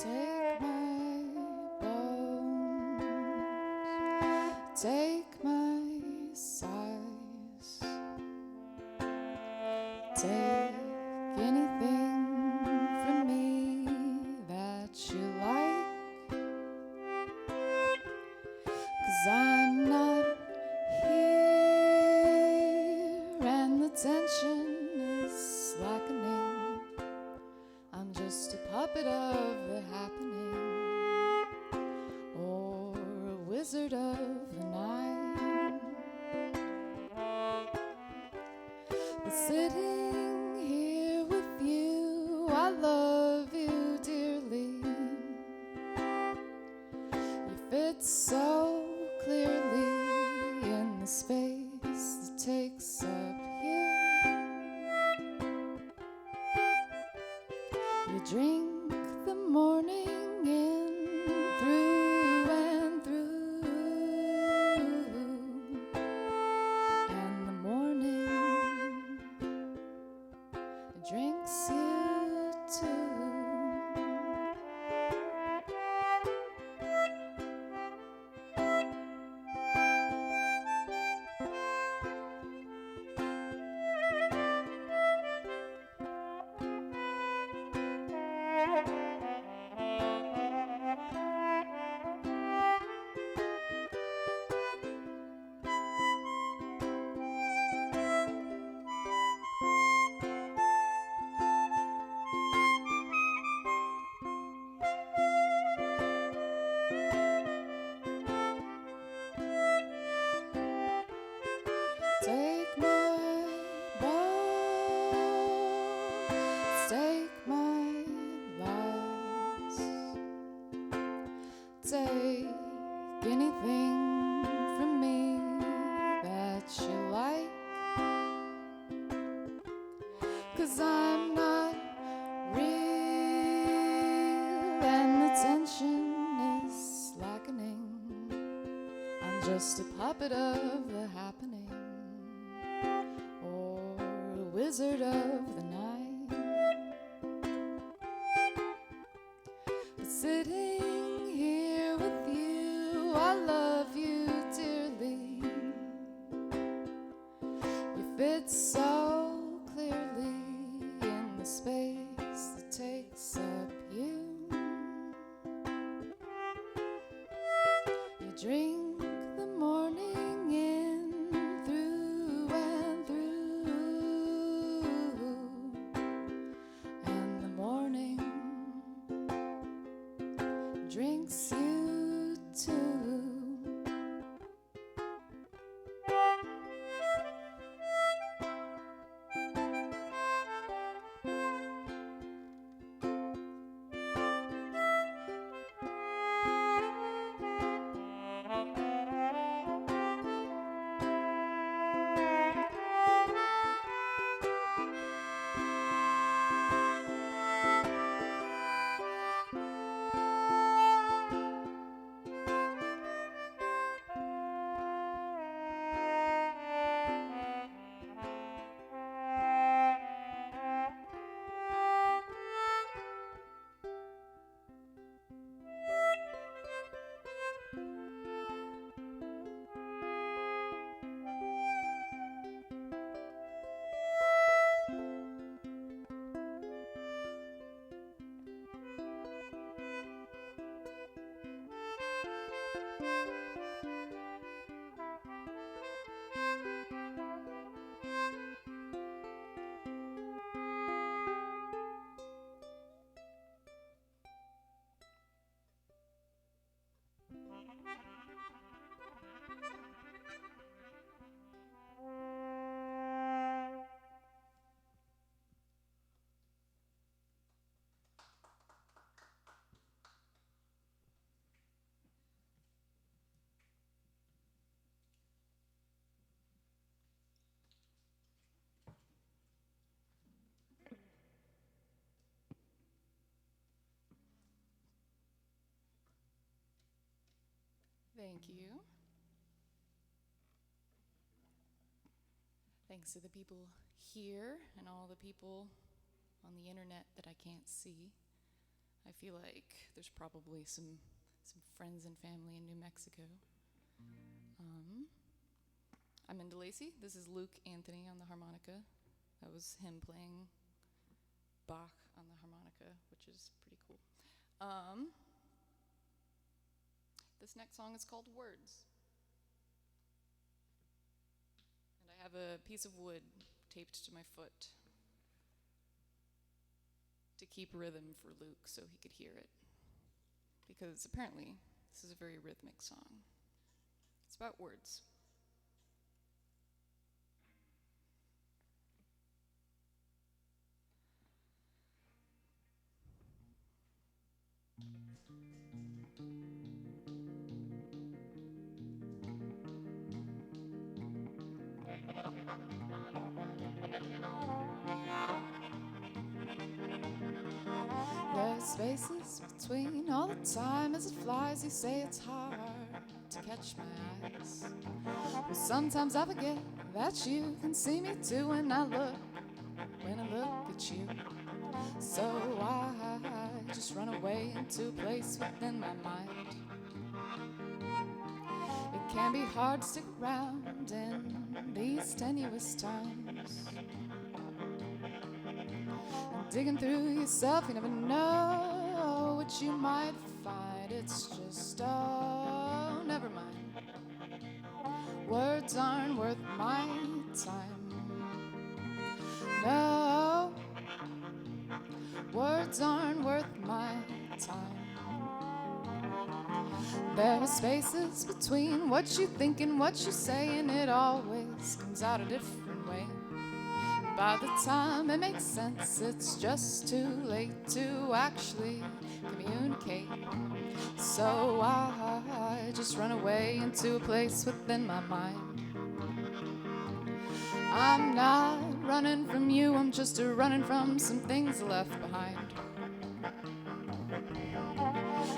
Take my bones, take my sighs, take anything from me that you like, 'cause I'm not here and the tension is slackening. I'm just a puppet of the happening, or a wizard of the night. But sitting here with you, I love you dearly. You fit so clearly in the space that takes up you. You drink the morning in through and through, and the morning drinks you too. Take my bones, take my lies, take anything from me that you like, 'cause I'm not real and the tension is slackening. I'm just a puppet of the happening, or a wizard of the night. But sitting here with you, I love you dearly. You fit so clearly in the space that takes up you. You drink the morning in through and through, and the morning drinks you too. Thank you. Thanks to the people here and all the people on the internet that I can't see. I feel like there's probably some friends and family in New Mexico. I'm Minda Lacy. This is Luke Anthony on the harmonica. That was him playing Bach on the harmonica, which is pretty cool. This next song is called Words. And I have a piece of wood taped to my foot to keep rhythm for Luke so he could hear it. Because apparently this is a very rhythmic song. It's about words. There's spaces between all the time as it flies. You say it's hard to catch my eyes. Well, sometimes I forget that you can see me too when I look at you. So I just run away into a place within my mind. It can be hard to stick around in these tenuous times. And digging through yourself, you never know what you might find. It's just, oh, never mind. Words aren't worth my time. No, words aren't worth my time. There are spaces between what you think and what you say, and it always comes out a different way. And by the time it makes sense, it's just too late to actually communicate. So I just run away into a place within my mind. I'm not running from you, I'm just running from some things left behind.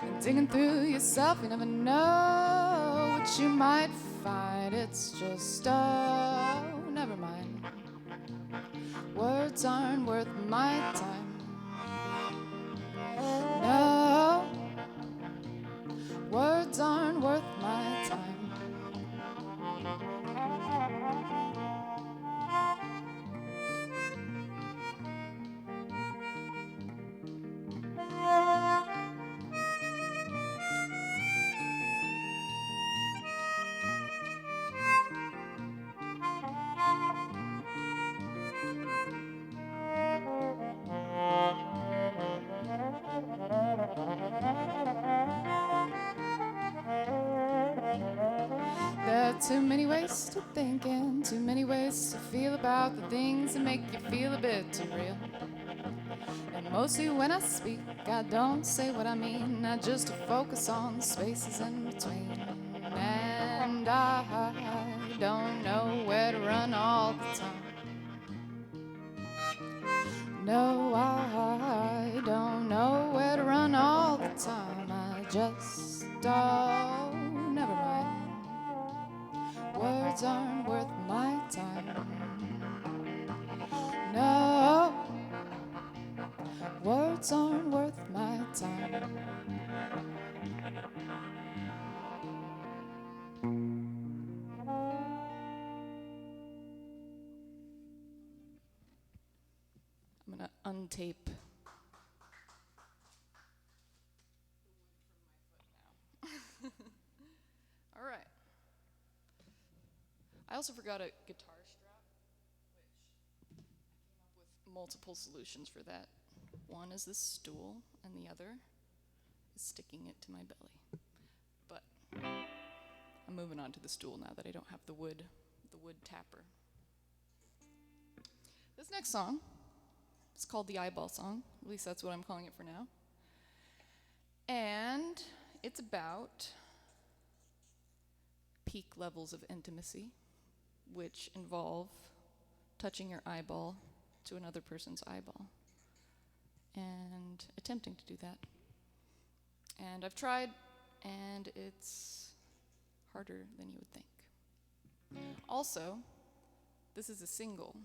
And digging through yourself, you never know what you might find. It's just, oh, never mind. Words aren't worth my time. No, words aren't worth my time. There are too many ways to think and too many ways to feel about the things that make you feel a bit too real. And mostly when I speak, I don't say what I mean. I just focus on the spaces in between. And I don't know where to run all the time. No, I don't know where to run all the time. I just don't, never mind. Words aren't worth my time. No, words aren't worth my time. I'm gonna untape the wood from my foot now. All right. I also forgot a guitar strap, which I came up with multiple solutions for that. One is this stool, and the other is sticking it to my belly. But I'm moving on to the stool now that I don't have the wood tapper. This next song is called the Eyeball Song. At least that's what I'm calling it for now. And it's about peak levels of intimacy, which involve touching your eyeball to another person's eyeball and attempting to do that. And I've tried, and it's harder than you would think. Also, this is a single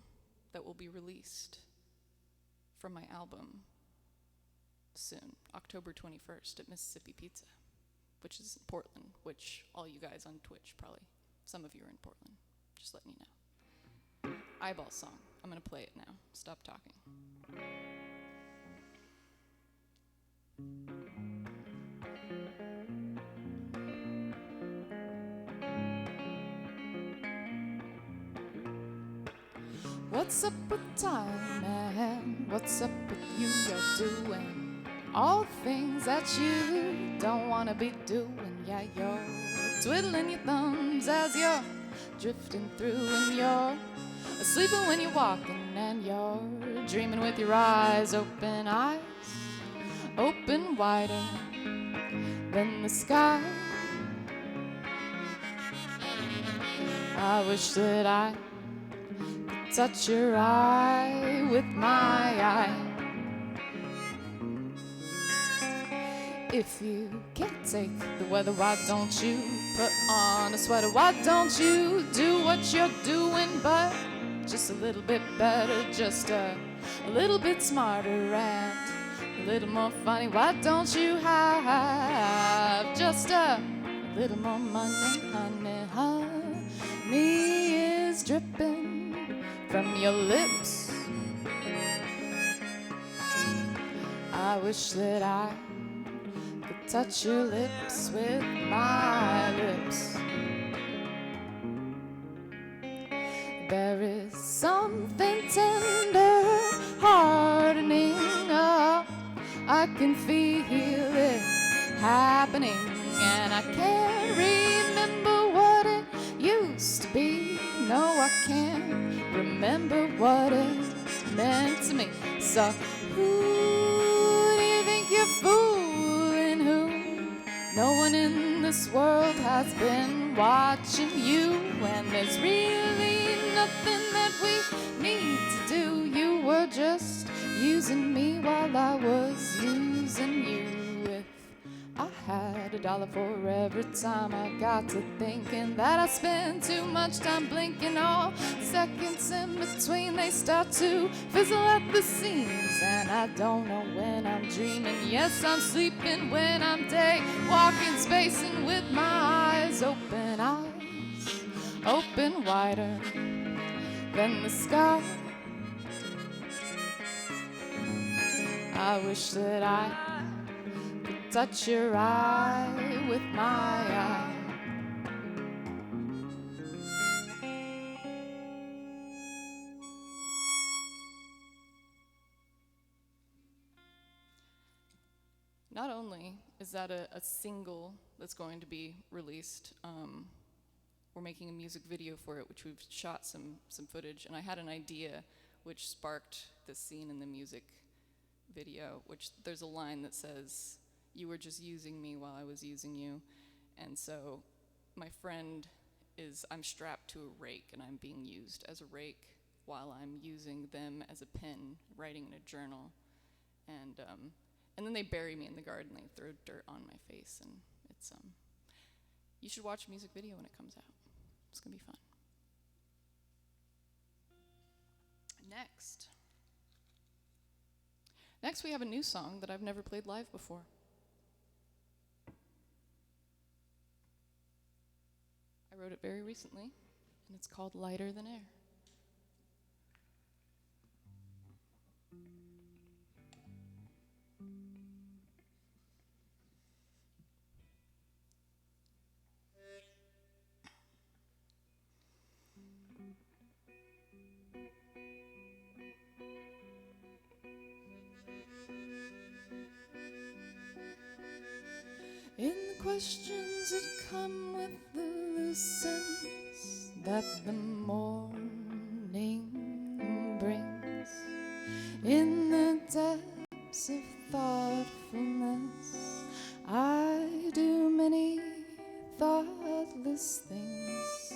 that will be released from my album soon, October 21st at Mississippi Pizza, which is in Portland, which all you guys on Twitch probably, some of you are in Portland, just letting you know. Eyeball song. I'm going to play it now. Stop talking. What's up with time, man? What's up with you? You're doing all the things that you don't want to be doing. Yeah, you're twiddling your thumbs as you're drifting through, and you're sleeping when you're walking, and you're dreaming with your eyes open wider than the sky. I wish that I could touch your eye with my eye. If you can't take the weather, why don't you put on a sweater? Why don't you do what you're doing, but just a little bit better, just a little bit smarter and a little more funny? Why don't you have just a little more money, honey? Honey is dripping from your lips. I wish that I could touch your lips with my lips. There is something tender, hardening up. I can feel it happening, and I can't remember what it used to be. No, I can't remember what it meant to me. So who do you think you're fooling? Who? No one in this world has been watching you, and there's really nothing that we need to do. You were just using me while I was using you. If I had $1 for every time I got to thinking that I spend too much time blinking, all seconds in between they start to fizzle at the seams, and I don't know when I'm dreaming. Yes, I'm sleeping when I'm day walking, spacing with my eyes open wider than the sky. I wish that I could touch your eye with my eye. Not only is that a single that's going to be released, we're making a music video for it, which we've shot some footage, and I had an idea which sparked this scene in the music video, which there's a line that says, "You were just using me while I was using you." And so my friend I'm strapped to a rake, and I'm being used as a rake while I'm using them as a pen, writing in a journal. And then they bury me in the garden, they throw dirt on my face, and it's you should watch a music video when it comes out. It's gonna be fun. Next we have a new song that I've never played live before. I wrote it very recently, and it's called Lighter Than Air. In the questions that come with the loose ends that the morning brings, in the depths of thoughtfulness, I do many thoughtless things.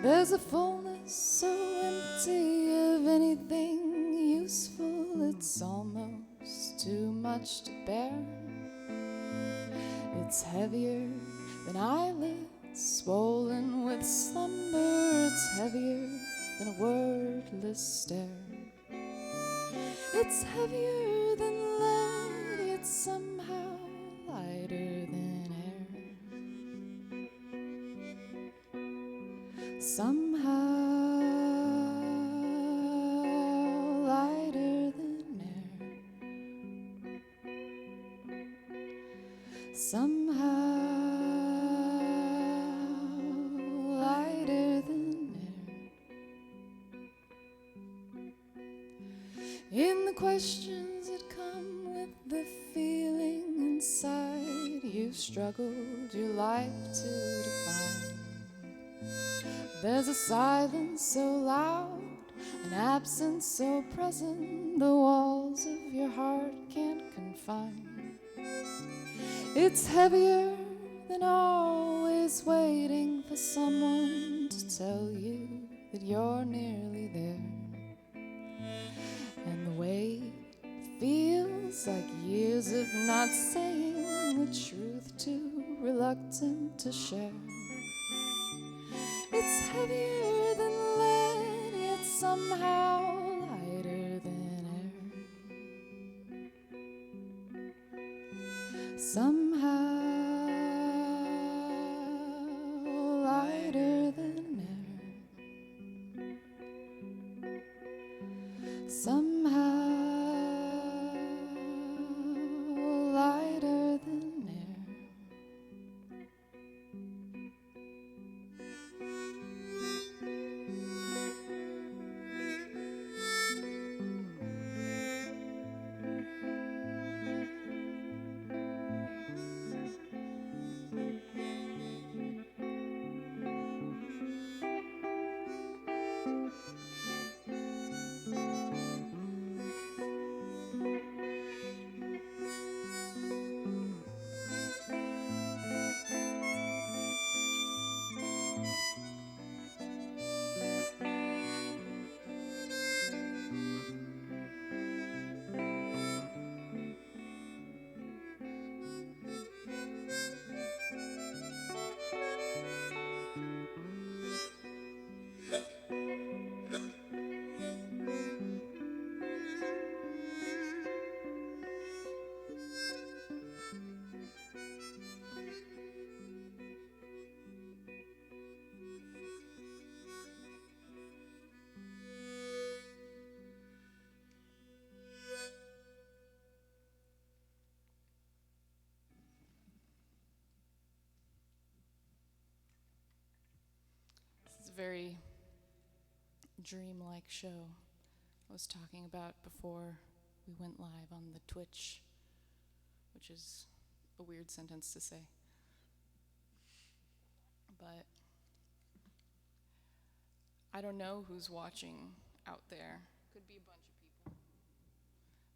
There's a fullness so empty of anything useful, it's almost too much to bear. It's heavier than eyelids swollen with slumber. It's heavier than a wordless stare. It's heavier than lead Somehow lighter than air. Somehow lighter than air. In the questions that come with the feeling inside, you've struggled your life to define. There's a silence so loud, an absence so present, the walls of your heart can't confine. It's heavier than always waiting for someone to tell you that you're nearly there. And the weight feels like years of not saying the truth, too reluctant to share. It's heavier than lead, yet somehow lighter than air. Somehow lighter than air. Somehow lighter than air. Very dreamlike show I was talking about before we went live on the Twitch, which is a weird sentence to say. But I don't know who's watching out there. Could be a bunch of people.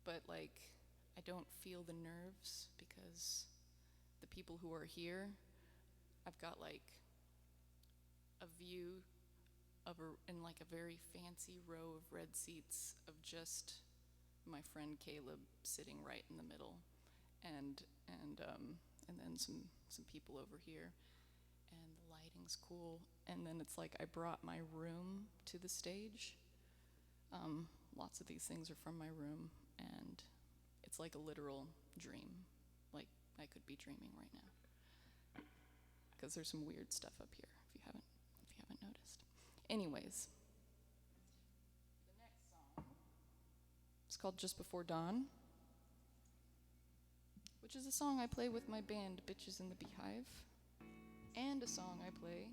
But like, I don't feel the nerves because the people who are here, I've got like a view of in like a very fancy row of red seats of just my friend Caleb sitting right in the middle, and then some people over here, and the lighting's cool, and then it's like I brought my room to the stage. Lots of these things are from my room, and it's like a literal dream, like I could be dreaming right now, because there's some weird stuff up here if you haven't noticed. Anyways, the next song is called Just Before Dawn, which is a song I play with my band Bitches in the Beehive, and a song I play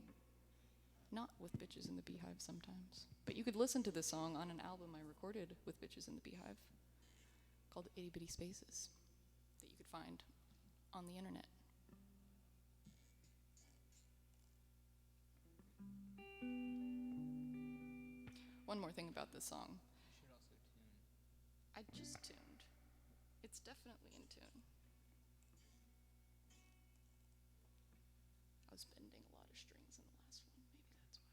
not with Bitches in the Beehive sometimes. But you could listen to this song on an album I recorded with Bitches in the Beehive called Itty Bitty Spaces that you could find on the internet. One more thing about this song. You should also tune. I just tuned. It's definitely in tune. I was bending a lot of strings in the last one, maybe that's why.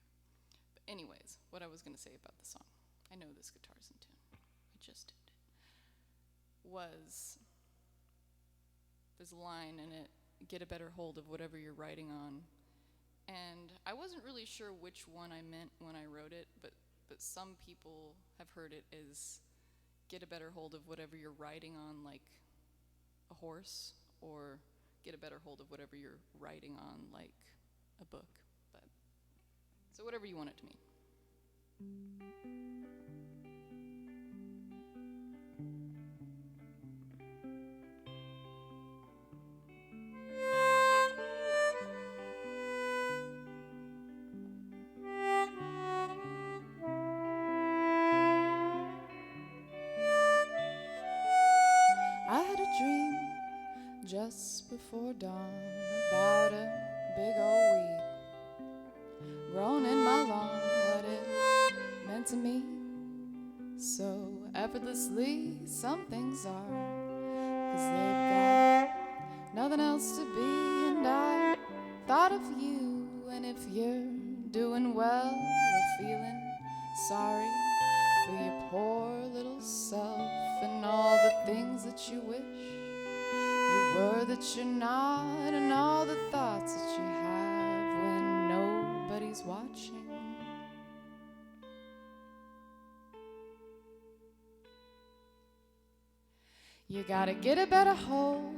But anyways, what I was going to say about the song, I know this guitar's in tune, I just tuned it, was there's a line in it, get a better hold of whatever you're writing on. And I wasn't really sure which one I meant when I wrote it, but some people have heard it as get a better hold of whatever you're riding on, like a horse, or get a better hold of whatever you're writing on, like a book. But So whatever you want it to mean. I had a dream just before dawn about a big old weed grown in my lawn. What it meant to me so effortlessly, some things are, 'cause they've got nothing else to be. And I thought of you, and if you're doing well or feeling sorry for your poor little self and all the things that you wish you were that you're not, and all the thoughts that you have when nobody's watching. You gotta get a better hold,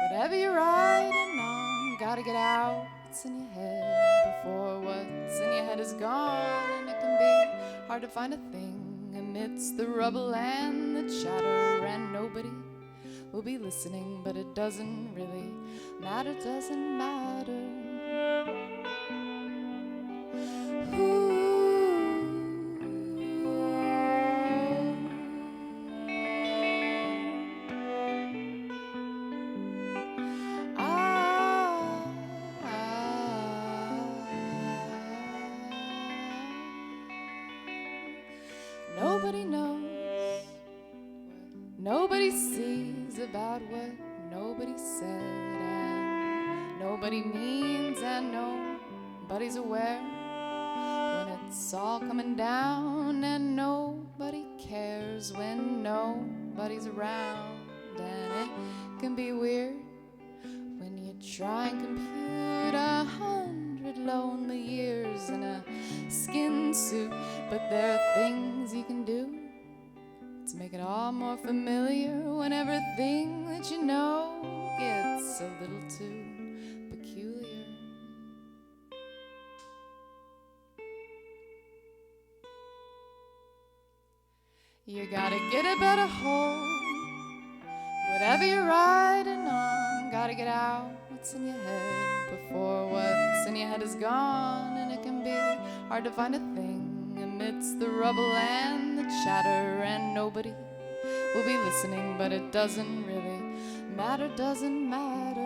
whatever you're riding on. Gotta get out what's in your head before what's in your head is gone. And it can be hard to find a thing amidst the rubble and the chatter, and nobody will be listening, but it doesn't really matter, doesn't matter. Nobody knows what nobody sees about what nobody said, and nobody means, and nobody's aware when it's all coming down, and nobody cares when nobody's around. And it can be weird when you try and compute 100 lonely years in a skin suit, but there are things you can do to make it all more familiar when everything that you know gets a little too peculiar. You gotta get a better hold, whatever you're riding on. Gotta get out what's in your head before what's in your head is gone. And it can be hard to find a thing amidst the rubble and the chatter, and nobody will be listening, but it doesn't really matter, doesn't matter.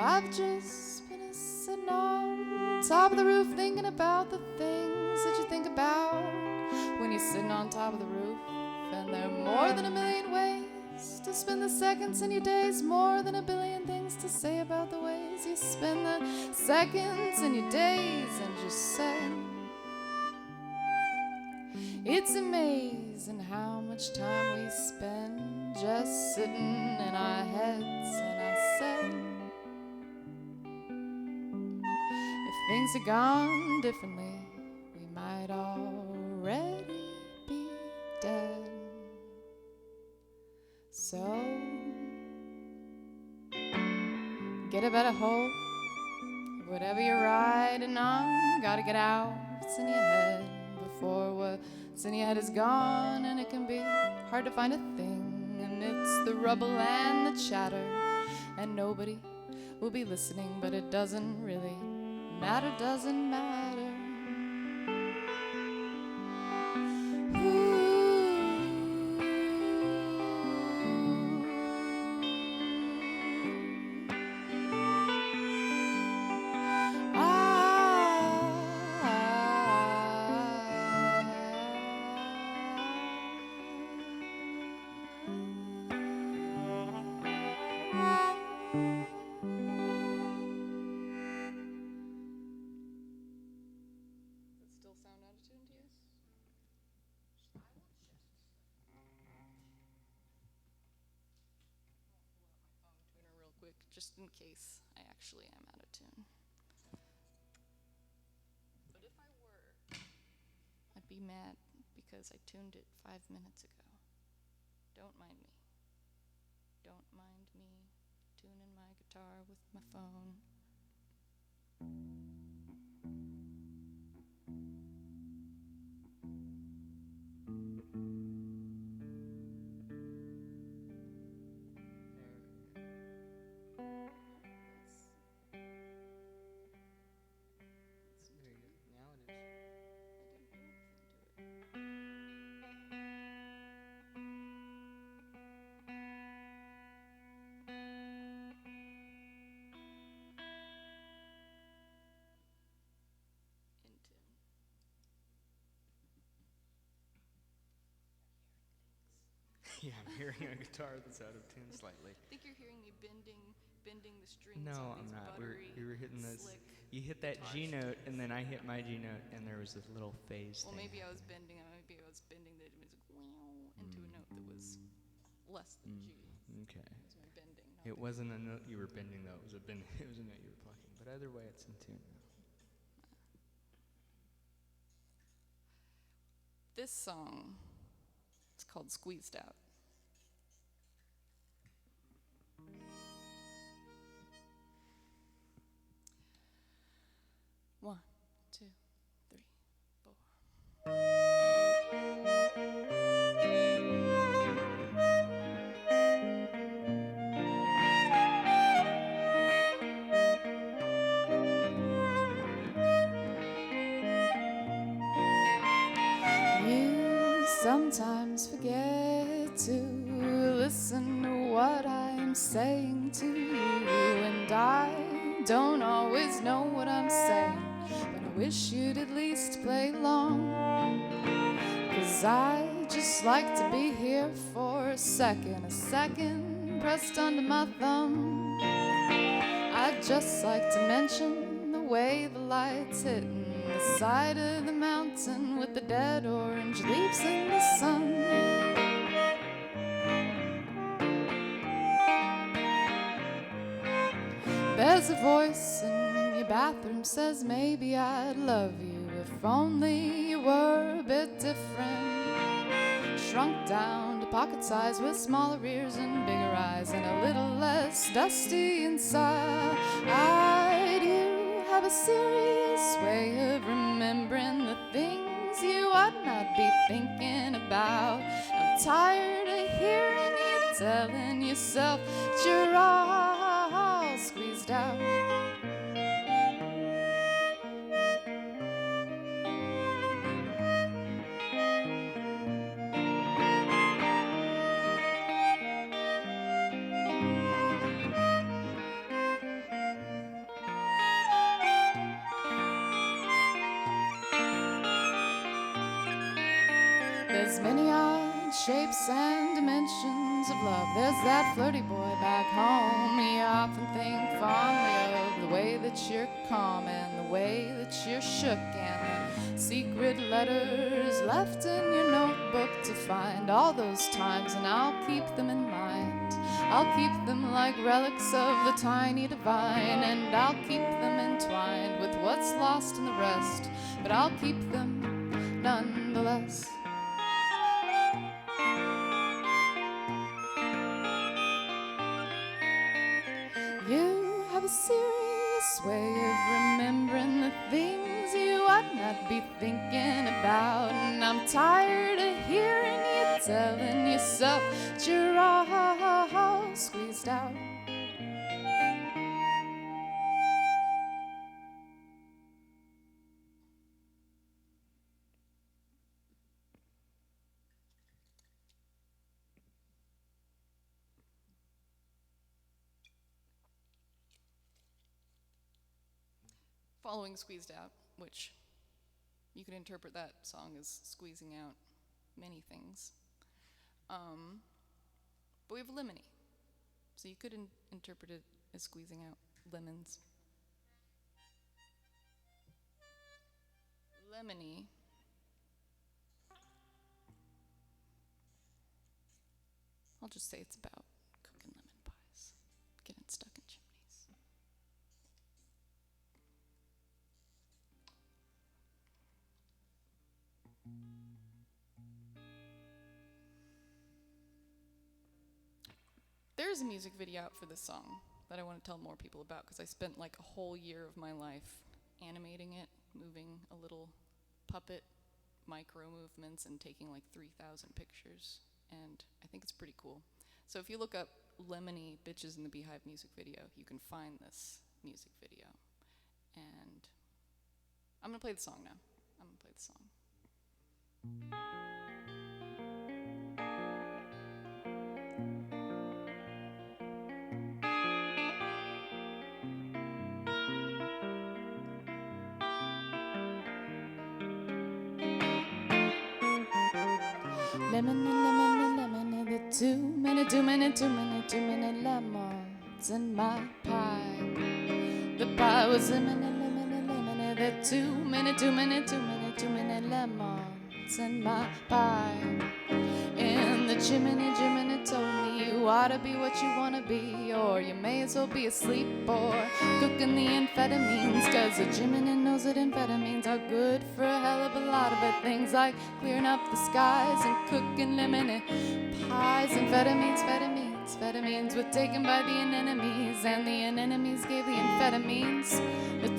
I've just been sitting on top of the roof thinking about the things that you think about when you're sitting on top of the roof. And there are more than a million ways to spend the seconds in your days, more than a billion things to say about the ways you spend the seconds in your days. And just say, it's amazing how much time we spend just sitting in our heads. And I said, things had gone differently, we might already be dead. So, get a better hold, whatever you're riding on. Gotta get out what's in your head before what's in your head is gone. And it can be hard to find a thing amidst the rubble and the chatter, and nobody will be listening, but it doesn't really matter, doesn't matter. just in case I actually am out of tune. But if I were, I'd be mad because I tuned it 5 minutes ago. Don't mind me. Don't mind me tuning my guitar with my phone. Yeah, I'm hearing a guitar that's out of tune slightly. I think you're hearing me bending the strings. No, on I'm these not. buttery, We were hitting this. slick You hit that guitar G note, strings. and then I hit my G note, and there was this little phase Well, thing. maybe I was bending the music into a note that was less than G. Okay. It was my bending. It wasn't a note you were bending, though. It was a note you were plucking. But either way, it's in tune now. This song is called Squeezed Out. One, two, three, four. You sometimes forget to listen to what I'm saying to you, and I don't always know what I'm saying, but I wish you'd at least play along, 'cause I just like to be here for a second pressed under my thumb. I'd just like to mention the way the light's hitting the side of the mountain with the dead orange leaves in the sun. There's a voice in your bathroom says maybe I'd love you if only you were a bit different. Shrunk down to pocket size with smaller ears and bigger eyes and a little less dusty inside. You have a serious way of remembering the things you ought not be thinking about. I'm tired of hearing you telling yourself that you're all squeezed out. There's many odd shapes and dimensions of love. There's that flirty boy back home. You often think fondly of the way that you're calm and the way that you're shook and the secret letters left in your notebook to find all those times, and I'll keep them in mind. I'll keep them like relics of the tiny divine, and I'll keep them entwined with what's lost in the rest, but I'll keep them nonetheless. You have a serious way of remembering the things you ought not be thinking about, and I'm tired of hearing you telling yourself that you're all squeezed out. Following Squeezed Out, which you could interpret that song as squeezing out many things. But we have Lemony, so you could interpret it as squeezing out lemons. Lemony I'll just say it's about cooking lemon pies, getting stuck in chimneys. There's a music video out for this song that I want to tell more people about because I spent like a whole year of my life animating it, moving a little puppet, micro movements, and taking like 3,000 pictures. And I think it's pretty cool. So if you look up Lemony Bitches in the Beehive music video, you can find this music video. And I'm gonna play the song now. I'm gonna play the song. Lemony, lemony, lemony, the too many lemons in my pie. The pie was lemony, lemony, lemony, the too many lemons in my pie. And the chimney told me you ought to be what you want to be, or you may as well be asleep or cooking the amphetamines, cause the chimney knows that amphetamines are good for a hell of a lot of it. Things like clearing up the skies and cooking lemony pies. Amphetamines were taken by the anemones, and the anemones gave the amphetamines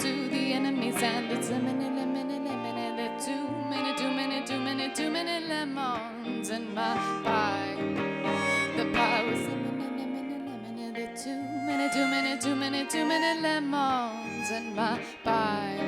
to the enemies. And it's lemony, there are too many lemons in my pie. The pie was lemony, there are too many lemons in my pie.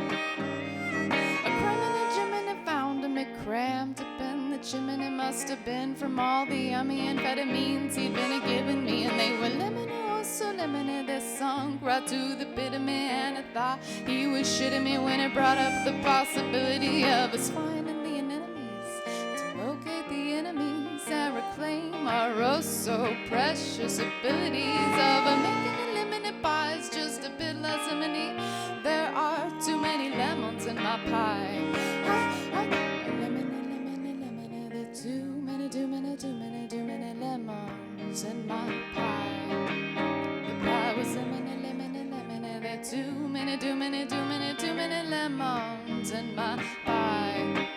A criminy Jiminy found him, it crammed up in the chimney. Must have been from all the yummy amphetamines he'd been giving me, and they were lemony, oh so lemony. They sunk right to the pit of me, and I thought he was shitting me when it brought up the possibility of us finding the anemones to locate the enemies and reclaim our oh so precious abilities of making the lemony pies just a bit less lemony. There are too many lemons in my pie. Lemony, there are too many lemons in my pie. The pie was lemony, there are too many lemons in my pie.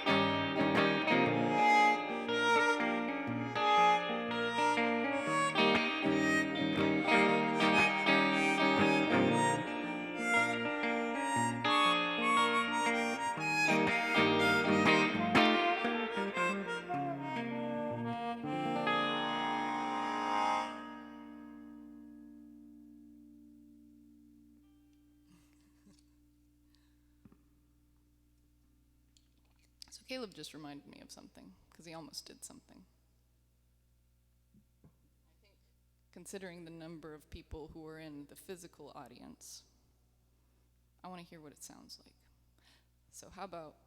So Caleb just reminded me of something, because he almost did something. I think, considering the number of people who are in the physical audience, I want to hear what it sounds like. So how about,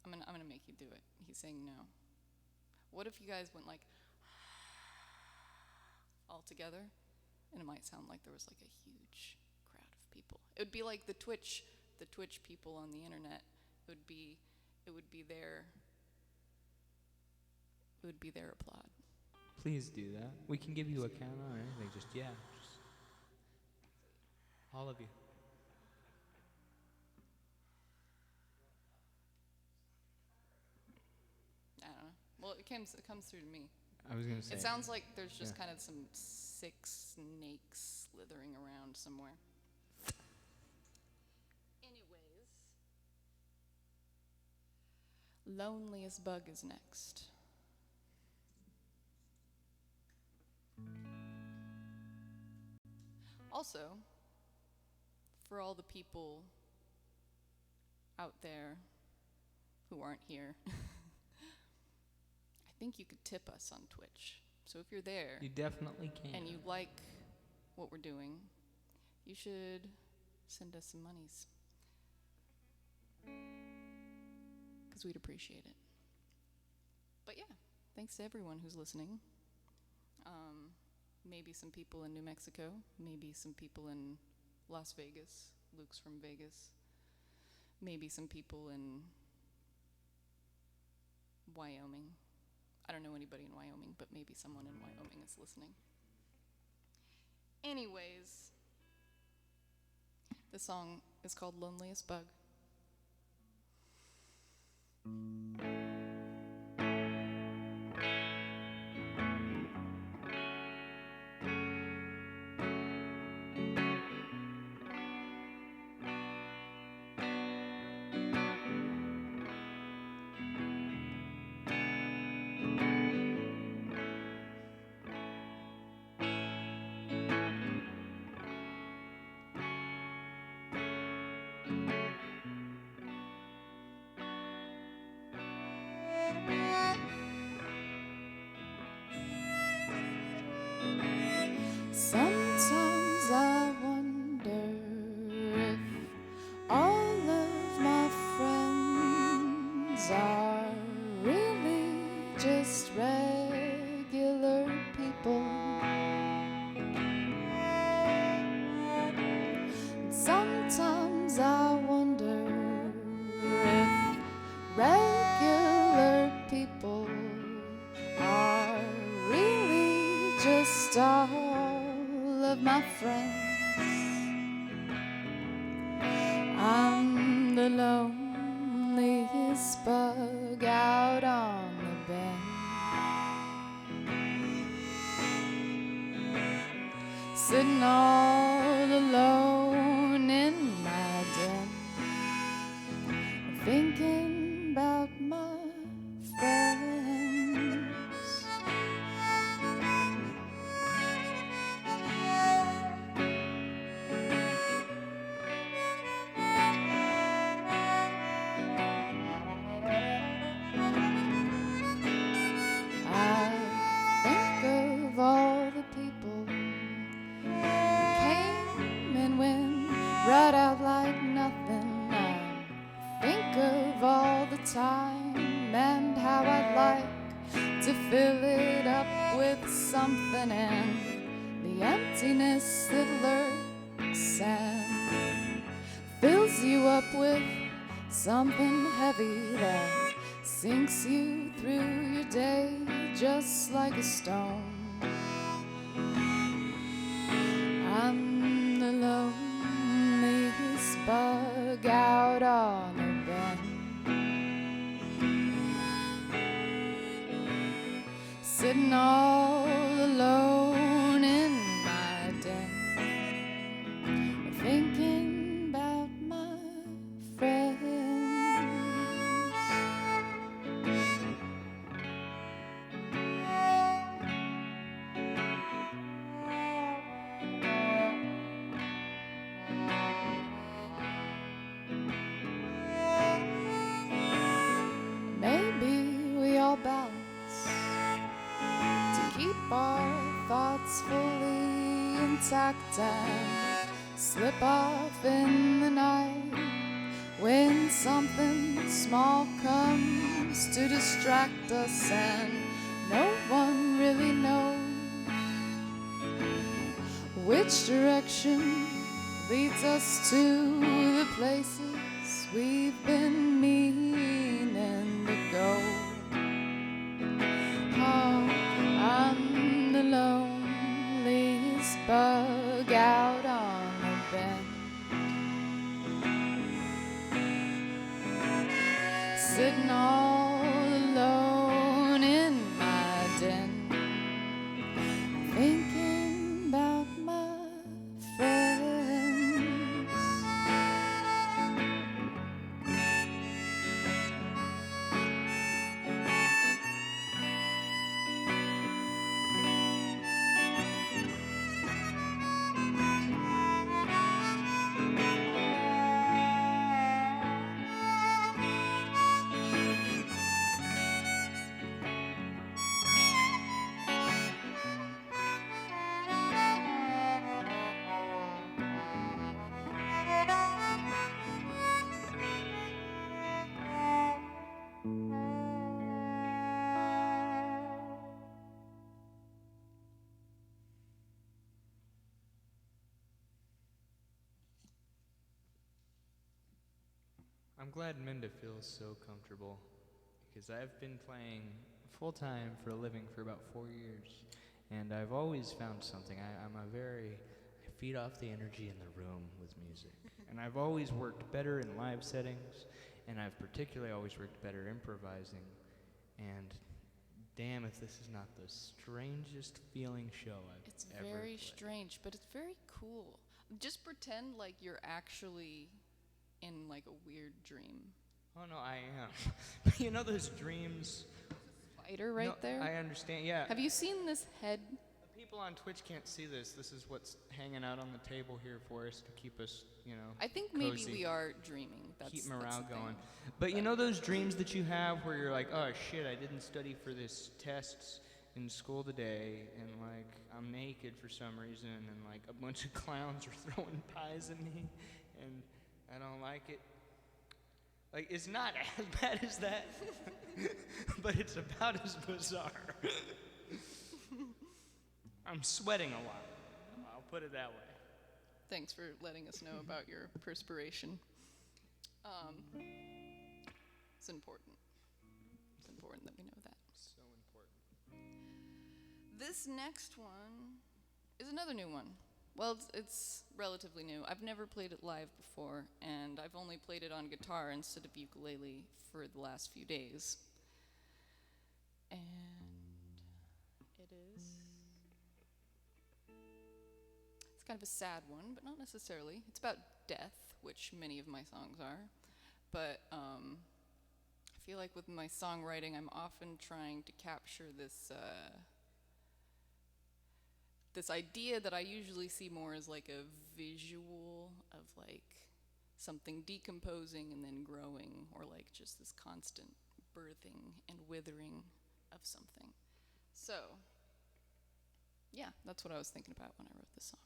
I'm gonna make you do it. He's saying no. What if you guys went like, all together? And it might sound like there was like a huge crowd of people. It would be like the Twitch people on the internet. It would be their applaud. Please do that. We can give you a count or anything. Just all of you. I don't know. Well, it comes through to me. I was gonna say. It sounds like there's just kind of some sick snakes slithering around somewhere. Anyways, Loneliest Bug is next. Also, for all the people out there who aren't here, I think you could tip us on Twitch. So if you're there, you definitely can. And you like what we're doing, you should send us some monies, because we'd appreciate it. But yeah, thanks to everyone who's listening. Maybe some people in New Mexico, maybe some people in Las Vegas. Luke's from Vegas. Maybe some people in Wyoming. I don't know anybody in Wyoming, but maybe someone in Wyoming is listening. Anyways, the song is called Loneliest Bug. just regular people. And sometimes I wonder if regular people are really just all of my friends. I'm the loneliest bug out on the bench, sitting all alone in my den, thinking about my friends. I think of all the people who came and went right out like nothing. I think of all the time and how I'd like to fill it up with something, and the emptiness that lurks and fills you up with something heavy that sinks you through your day just like a stone. I'm the loneliest bug out on the bench, sitting all alone in my den, thinking about my friends. Maybe we all balance to keep our thoughts fully intact and slip off in the night when something small comes to distract us, and no one really knows which direction leads us to the places we've been meaning to go. Oh, I'm the loneliest bug out on the bench, sitting all alone in my den, thinking about my friends. I'm glad Minda feels so comfortable, because I've been playing full-time for a living for about 4 years, and I've always found something. I feed off the energy in the room with music, and I've always worked better in live settings, and I've particularly always worked better improvising, and damn if this is not the strangest feeling show I've It's ever very played. strange, but it's very cool. Just pretend like you're actually in like a weird dream. Oh no, I am. You know those dreams? Spider right No, there. I understand, yeah. Have you seen this head? The people on Twitch can't see this. This is what's hanging out on the table here for us to keep us, I think maybe cozy. we are dreaming. Keep That's morale the going. thing. But you know those dreams that you have where you're like, oh shit, I didn't study for this test in school today, and like I'm naked for some reason, and like a bunch of clowns are throwing pies at me, and I don't like it. Like, it's not as bad as that, but it's about as bizarre. I'm sweating a lot. I'll put it that way. Thanks for letting us know about your perspiration. It's important. It's important that we know that. So important. This next one is another new one. Well, it's relatively new. I've never played it live before, and I've only played it on guitar instead of ukulele for the last few days. And it is... It's kind of a sad one, but not necessarily. It's about death, which many of my songs are. But I feel like with my songwriting, I'm often trying to capture this this idea that I usually see more as like a visual of like something decomposing and then growing, or like just this constant birthing and withering of something. So, yeah, that's what I was thinking about when I wrote this song.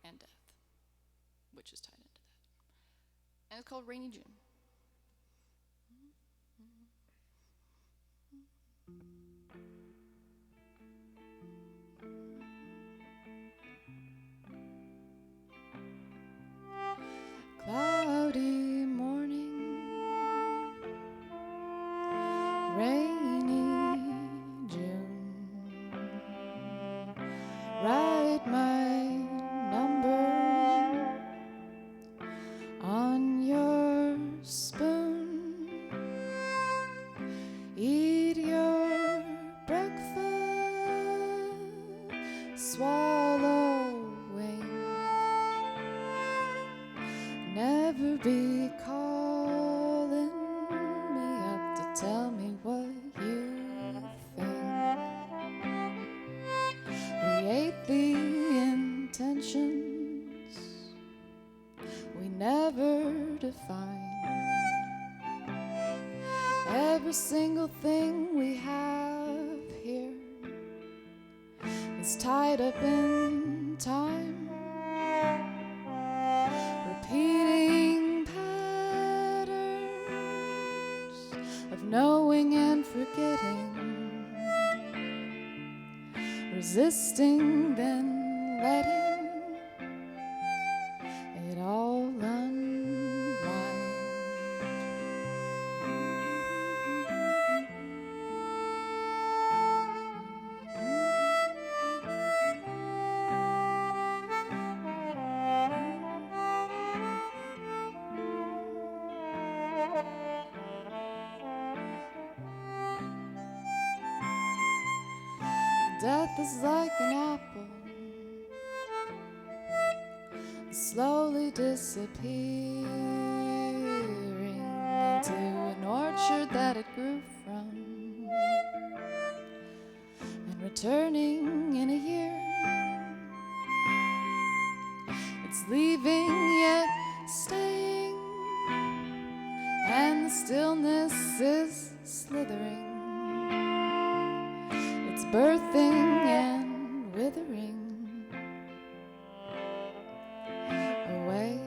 And death, which is tied into that. And it's called Rainy June. Cloudy morning, rainy June. Write my number on your spoon. Eat your breakfast, swallowing. Never be calling me up to tell me what you think. We ate the intentions we never defined. Every single thing we have here is tied up in time. Repeating patterns of knowing and forgetting, resisting then letting it all unwind. Death is like an apple, slowly disappearing into an orchard that it grew from, and returning in a year. It's leaving yet staying, and the stillness is slithering. It's birthing and withering away.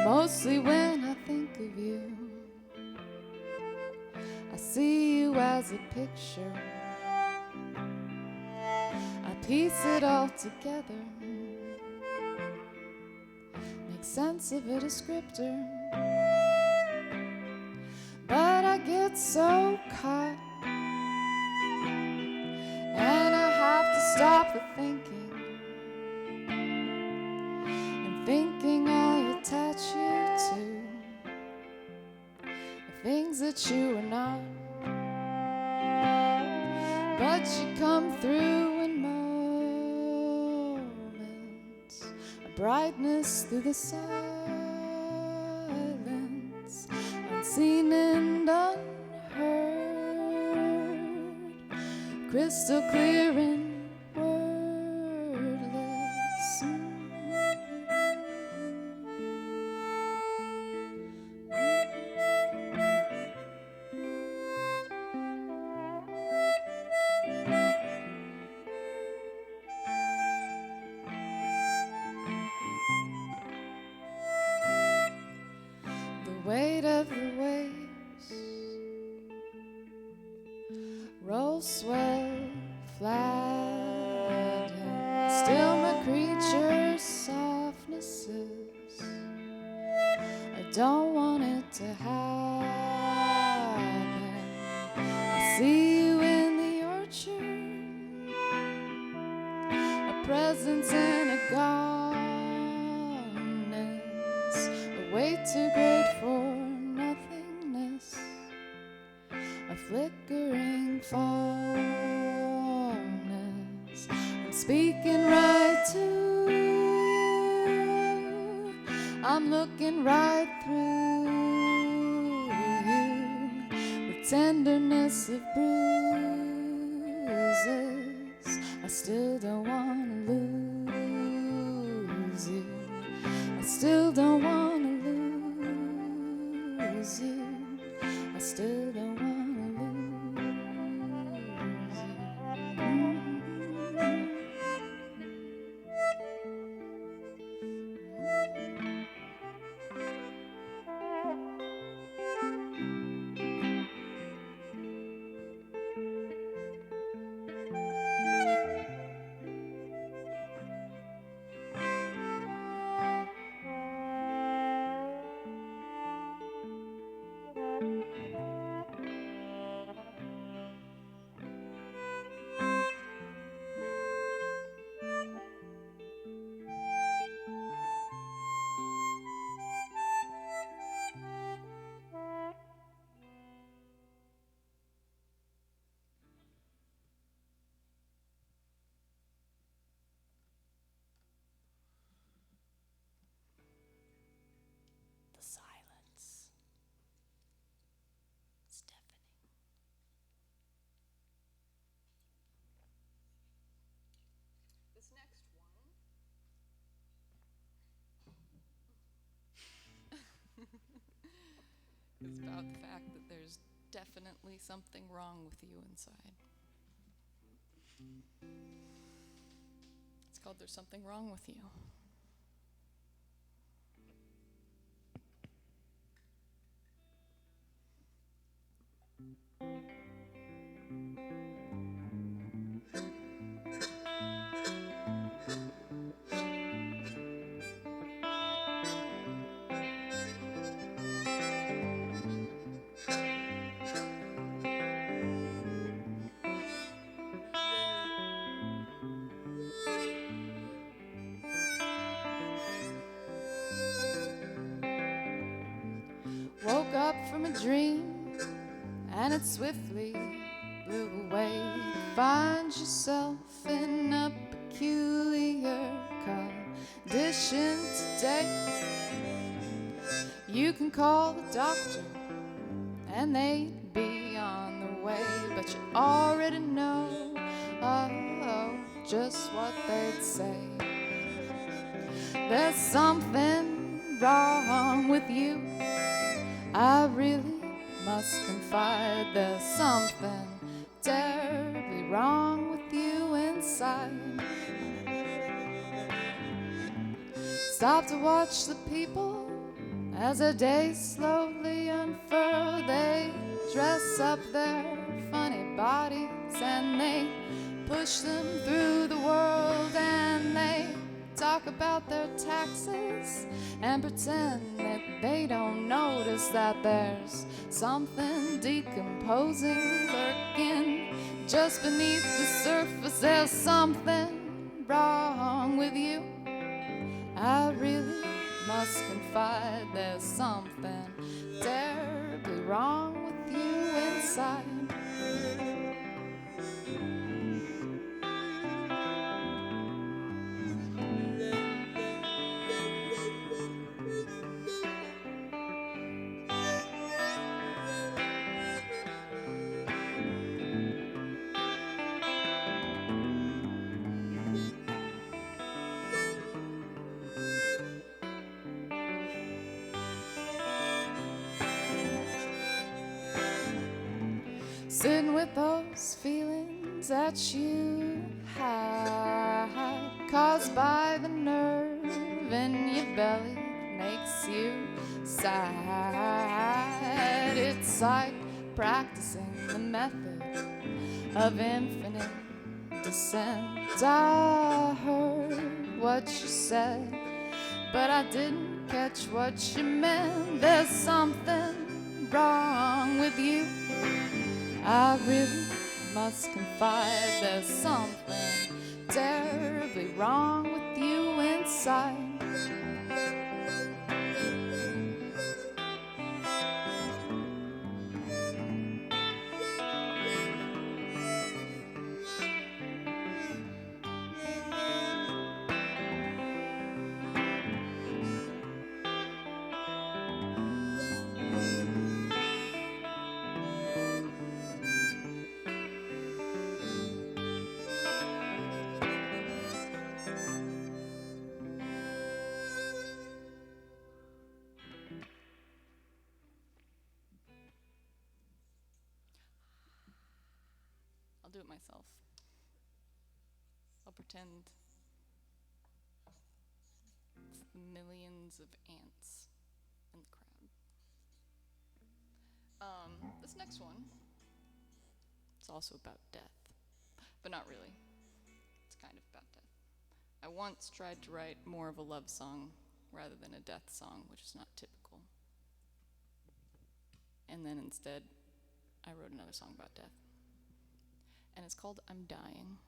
Mostly when I think of you, I see you as a picture. I piece it all together, make sense of a descriptor. But I get so caught, and I have to stop the thinking, and thinking I attach you to the things that you are not. But you come through in moments, a brightness through the silence, unseen and unheard, crystal clear and wordless. Roll, swell, flat, and still my creature's softnesses. I don't want it to happen. I see you in the orchard, a presence in a garness, a way too great for nothingness, a flickering fallness. I'm speaking right to you, I'm looking right through you, the tenderness of bruises. I still don't want to lose you, I still don't want to lose you, I still don't want to lose you. The silence. It's deafening. This next one is about the fact that there's definitely something wrong with you inside. It's called There's Something Wrong with You. Woke up from a dream and it swiftly blew away. You find yourself in a peculiar condition today. You can call the doctor and they'd be on the way, but you already know just what they'd say. There's something wrong with you, I really must confide. There's something terribly wrong with you inside. Stop to watch the people as their days slowly unfurl. They dress up their funny bodies and they push them through the world, and they talk about their taxes and pretend that they don't notice that there's something decomposing, lurking just beneath the surface. There's something wrong with you, I really must confide. There's something terribly wrong with you inside. Sitting with those feelings that you hide, caused by the nerve in your belly that makes you sigh. It's like practicing the method of infinite descent. I heard what you said, but I didn't catch what you meant. There's something wrong with you, I really must confide. There's something terribly wrong with you inside. I'll do it myself. I'll pretend it's the millions of ants in the crowd. This next one, it's also about death, but not really. It's kind of about death. I once tried to write more of a love song rather than a death song, which is not typical. And then instead, I wrote another song about death. And it's called I'm Dying.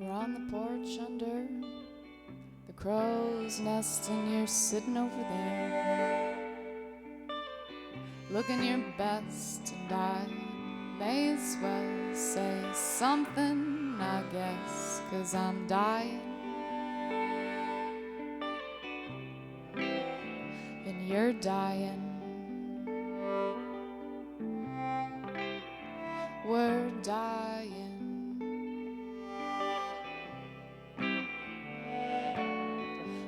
We're on the porch under the crow's nest, and you're sitting over there looking your best, and I may as well say something, I guess, 'cause I'm dying and you're dying. We're dying.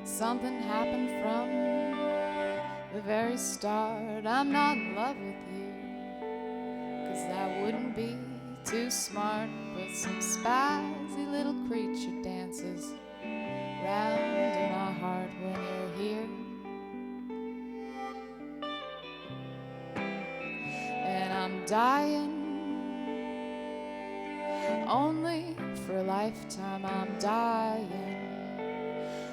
Something happened from the very start. I'm not in love with you, 'cause that wouldn't be too smart. But some spazzy little creature dances round in my heart when you're here. And I'm dying only for a lifetime. I'm dying.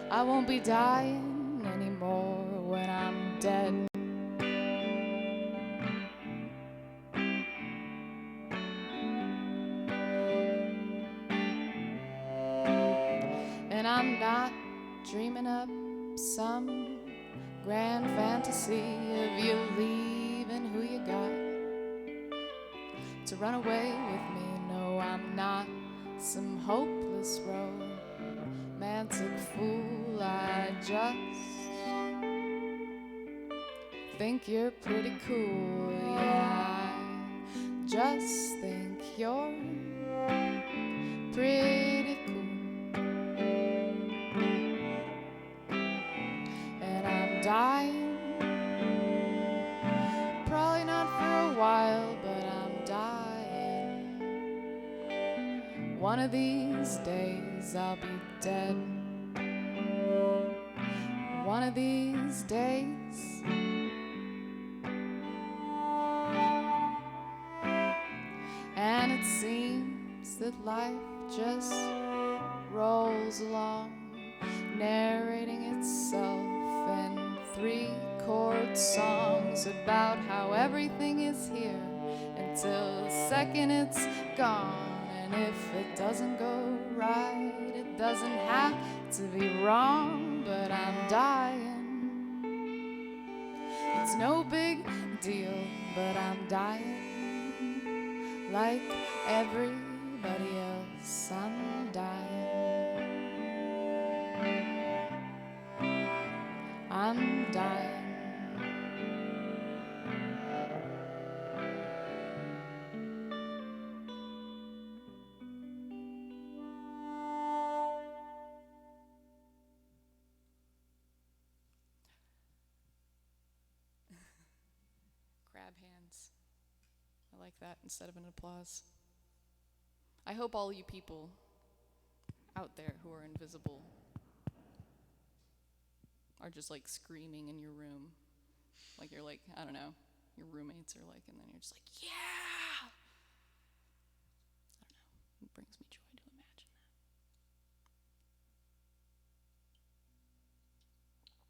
I won't be dying anymore when I'm dead. And I'm not dreaming up some grand fantasy of you leaving who you got to run away with me. No, I'm not some hopeless romantic fool. I just think you're pretty cool. Yeah, I just think you're pretty cool. And I'm dying, probably not for a while, but I'm dying. One of these days I'll be dead. One of these days. And it seems that life just rolls along, narrating itself in 3-chord songs about how everything is here until the second it's gone. And if it doesn't go right, it doesn't have to be wrong, but I'm dying. It's no big deal, but I'm dying like everybody else. I'm dying. I'm dying. hands. I like that instead of an applause. I hope all you people out there who are invisible are just like screaming in your room. Like you're like, I don't know, your roommates are like, and then you're just like, yeah! I don't know, it brings me joy to imagine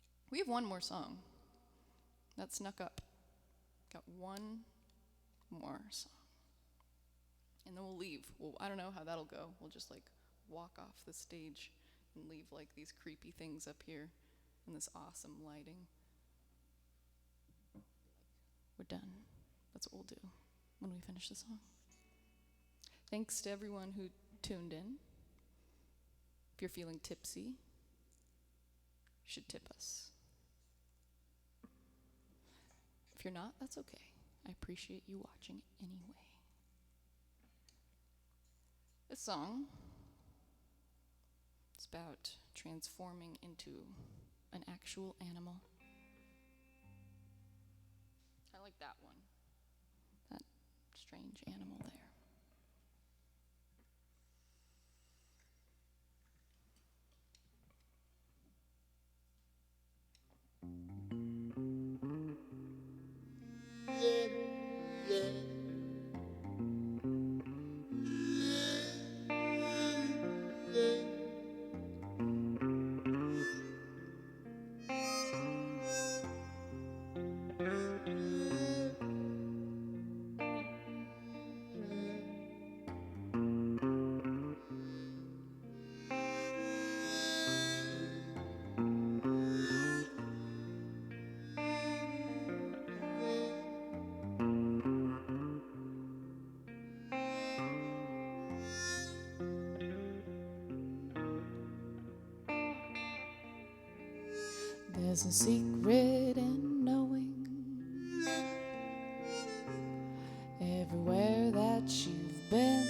that. We have one more song that snuck up. Got one more song. And then we'll leave. Well, I don't know how that'll go. We'll just like walk off the stage and leave like these creepy things up here in this awesome lighting. We're done. That's what we'll do when we finish the song. Thanks to everyone who tuned in. If you're feeling tipsy, you should tip us. If you're not, that's okay. I appreciate you watching anyway. This song is about transforming into an actual animal. I like that one. That strange animal there. There's a secret in knowing everywhere that you've been,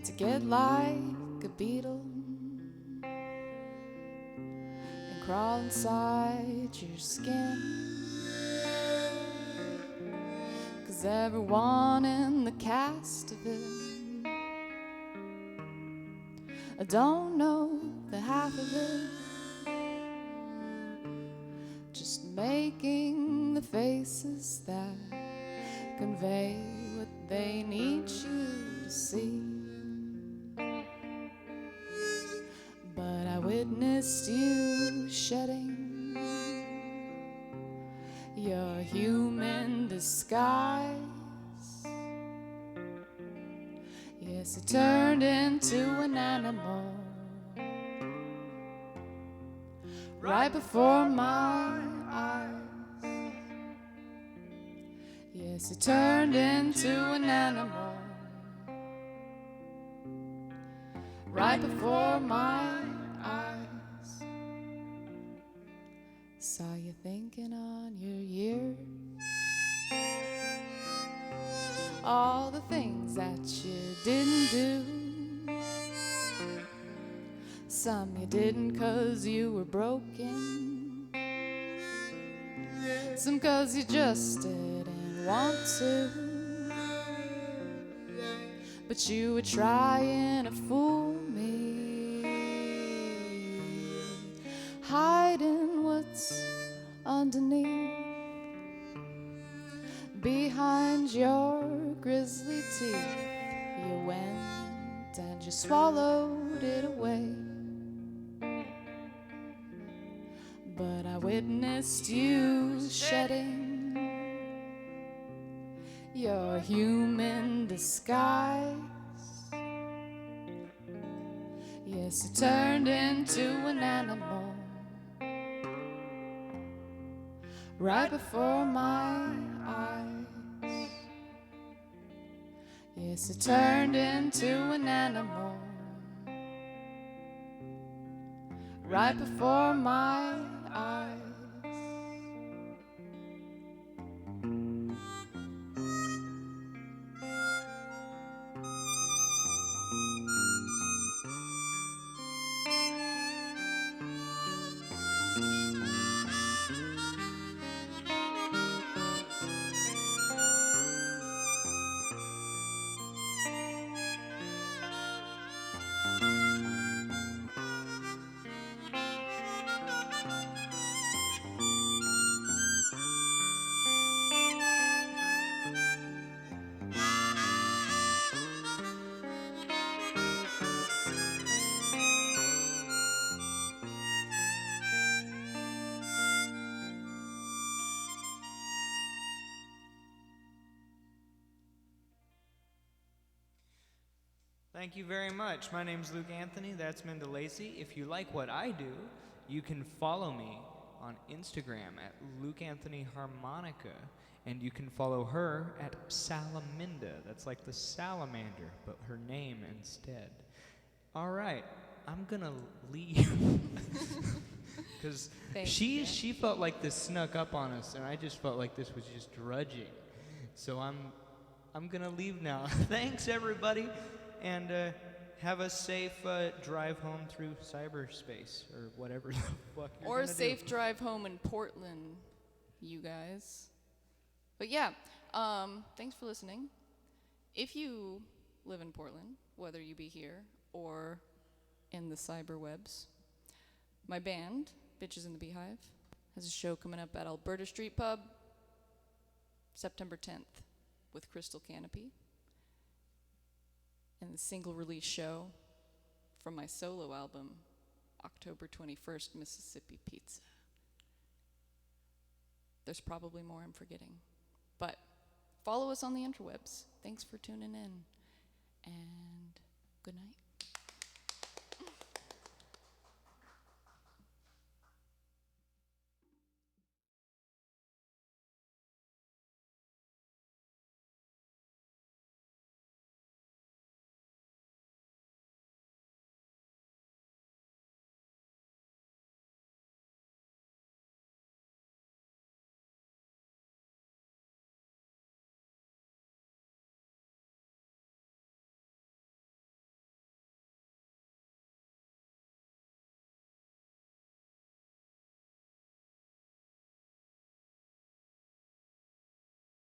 to get like a beetle and crawl inside your skin. 'Cause everyone in the cast of it, I don't know the half of it, just making the faces that convey what they need you to see. But I witnessed you shedding your human disguise. Yes, it turned into an animal right before my eyes. Yes, it turned into an animal right before my eyes. Saw you thinking on your years, all the things that you didn't do. Some you didn't 'cause you were broken, some 'cause you just didn't want to. But you were trying to fool me, hiding what's underneath, behind your grisly teeth. You went and you swallowed it away. But I witnessed you shedding your human disguise. Yes, it turned into an animal right before my eyes. Yes, it turned into an animal right before my eyes. Thank you very much. My name's Luke Anthony. That's Minda Lacy. If you like what I do, you can follow me on Instagram at Luke Anthony Harmonica, and you can follow her at Salaminda. That's like the salamander, but her name instead. All right, I'm gonna leave because she felt like this snuck up on us, and I just felt like this was just drudging. So I'm gonna leave now. Thanks everybody, and have a safe drive home through cyberspace or whatever the fuck you're Or a gonna safe do. drive home in Portland, you guys. But yeah, thanks for listening. If you live in Portland, whether you be here or in the cyberwebs, my band, Bitches in the Beehive, has a show coming up at Alberta Street Pub, September 10th, with Crystal Canopy. And the single release show from my solo album, October 21st, Mississippi Pizza. There's probably more I'm forgetting. But follow us on the interwebs. Thanks for tuning in. And good night.